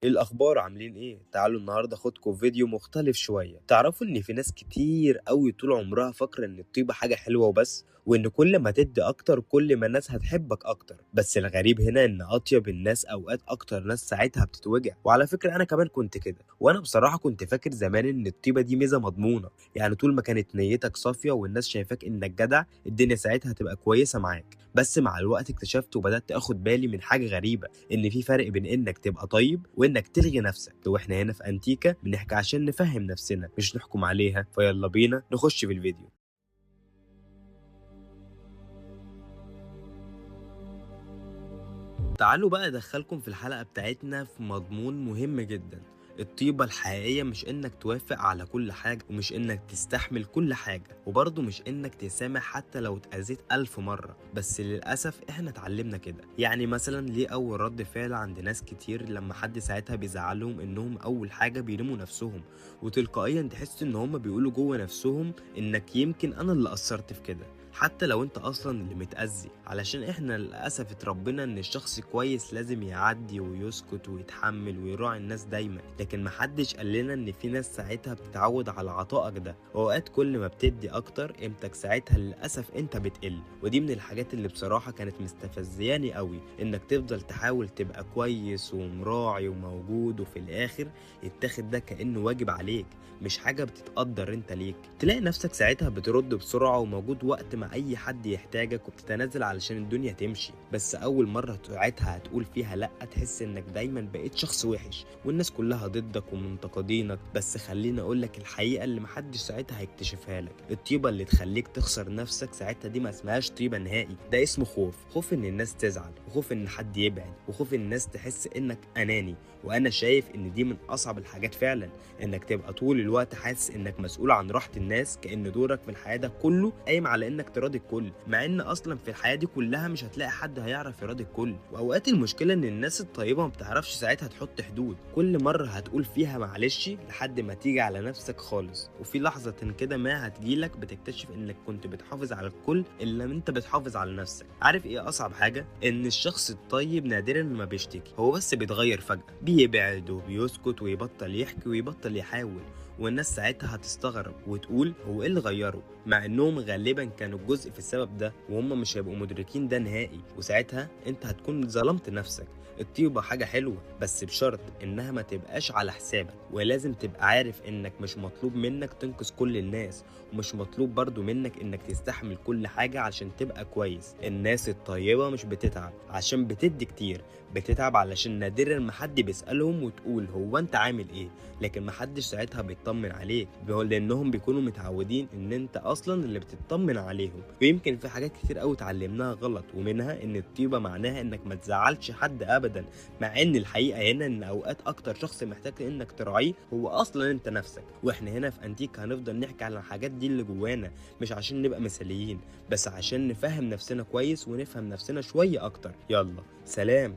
ايه الاخبار؟ عاملين ايه؟ تعالوا النهارده اخدكم في فيديو مختلف شويه. تعرفوا ان في ناس كتير قوي طول عمرها فاكره ان الطيبه حاجه حلوه وبس، وان كل ما تدي اكتر كل ما الناس هتحبك اكتر. بس الغريب هنا ان اطيب الناس اوقات اكتر ناس ساعتها بتتوجع. وعلى فكره انا كمان كنت كده، وانا بصراحه كنت فاكر زمان ان الطيبه دي ميزه مضمونه. يعني طول ما كانت نيتك صافيه والناس شايفاك انك جدع، الدنيا ساعتها هتبقى كويسه معاك. بس مع الوقت اكتشفت وبدات اخد بالي من حاجه غريبه، ان في فرق بين انك تبقى طيب وانك تلغي نفسك. واحنا هنا في انتيكا بنحكي عشان نفهم نفسنا مش نحكم عليها. فيلا بينا نخش في الفيديو. تعالوا بقى ادخلكم في الحلقة بتاعتنا في مضمون مهم جدا. الطيبة الحقيقية مش انك توافق على كل حاجة، ومش انك تستحمل كل حاجة، وبرضه مش انك تسامح حتى لو اتأذيت 1000 مرة. بس للأسف احنا اتعلمنا كده. يعني مثلا ليه أول رد فعل عند ناس كتير لما حد ساعتها بيزعلهم انهم أول حاجة بيلوموا نفسهم، وتلقائيا تحس ان هم بيقولوا جوه نفسهم انك يمكن انا اللي قصرت في كده، حتى لو انت اصلا اللي متأذي. علشان احنا للأسف اتربينا ان الشخص كويس لازم يعدي ويسكت ويتحمل ويراعي الناس دايما، لكن محدش قال لنا ان في ناس ساعتها بتتعود على عطائك ده، واوقات كل ما بتدي اكتر قيمتك ساعتها للأسف انت بتقل. ودي من الحاجات اللي بصراحة كانت مستفزياني قوي، انك تفضل تحاول تبقى كويس ومراعي وموجود، وفي الاخر يتاخد ده كأنه واجب عليك، مش حاجة بتتقدر انت ليك. تلاقي نفسك ساعتها بترد بسرعة وموجود وقت ما اي حد يحتاجك، وبتتنازل علشان الدنيا تمشي. بس اول مرة ساعتها هتقول فيها لا، تحس انك دايما بقيت شخص وحش والناس كلها ضدك ومنتقدينك. بس خليني اقولك الحقيقة اللي محدش ساعتها هيكتشفها لك. الطيبة اللي تخليك تخسر نفسك ساعتها دي ما اسمهاش طيبة نهائي، ده اسمه خوف. خوف ان الناس تزعل، وخوف ان حد يبعد، وخوف الناس تحس انك اناني. وانا شايف ان دي من اصعب الحاجات فعلا، انك تبقى طول الوقت حاسس انك مسؤول عن راحة الناس، كأن دورك في الحياة ده كله قايم على انك تراضي الكل، مع ان اصلا في الحياة دي كلها مش هتلاقي حد هيعرف يراضي الكل. واوقات المشكلة ان الناس الطيبة ما بتعرفش ساعتها تحط حدود، كل مرة هتقول فيها معلش لحد ما تيجي على نفسك خالص. وفي لحظة كده ما هتجيلك بتكتشف انك كنت بتحافظ على الكل الا انت بتحافظ على نفسك. عارف ايه اصعب حاجة؟ ان الشخص الطيب نادرا ما بيشتكي، هو بس بيتغير فجأة، بيبعد وبيسكت ويبطل يحكي ويبطل يحاول. والناس ساعتها هتستغرب وتقول هو ايه اللي غيره، مع انهم غالبا كانوا جزء في السبب ده، وهم مش هيبقوا مدركين ده نهائي. وساعتها انت هتكون ظلمت نفسك. الطيبة حاجة حلوة بس بشرط انها ما تبقاش على حسابك، ولازم تبقى عارف انك مش مطلوب منك تنقذ كل الناس، ومش مطلوب برضو منك انك تستحمل كل حاجة عشان تبقى كويس. الناس الطيبة مش بتتعب عشان بتدي كتير، بتتعب علشان نادرا ما حد بيسألهم وتقول هو انت عامل ايه، لكن محدش ساعتها بيطمن عليك، لانهم بيكونوا متعودين ان انت اصلا اللي بتطمن عليهم. ويمكن في حاجات كتير قوي اتعلمناها غلط، ومنها ان الطيبه معناها انك ما تزعلش حد ابدا، مع ان الحقيقه هنا ان اوقات اكتر شخص محتاج انك تراعيه هو اصلا انت نفسك. واحنا هنا في انتيك هنفضل نحكي على الحاجات دي اللي جوانا، مش عشان نبقى مثاليين، بس عشان نفهم نفسنا كويس ونفهم نفسنا شويه اكتر. يلا سلام.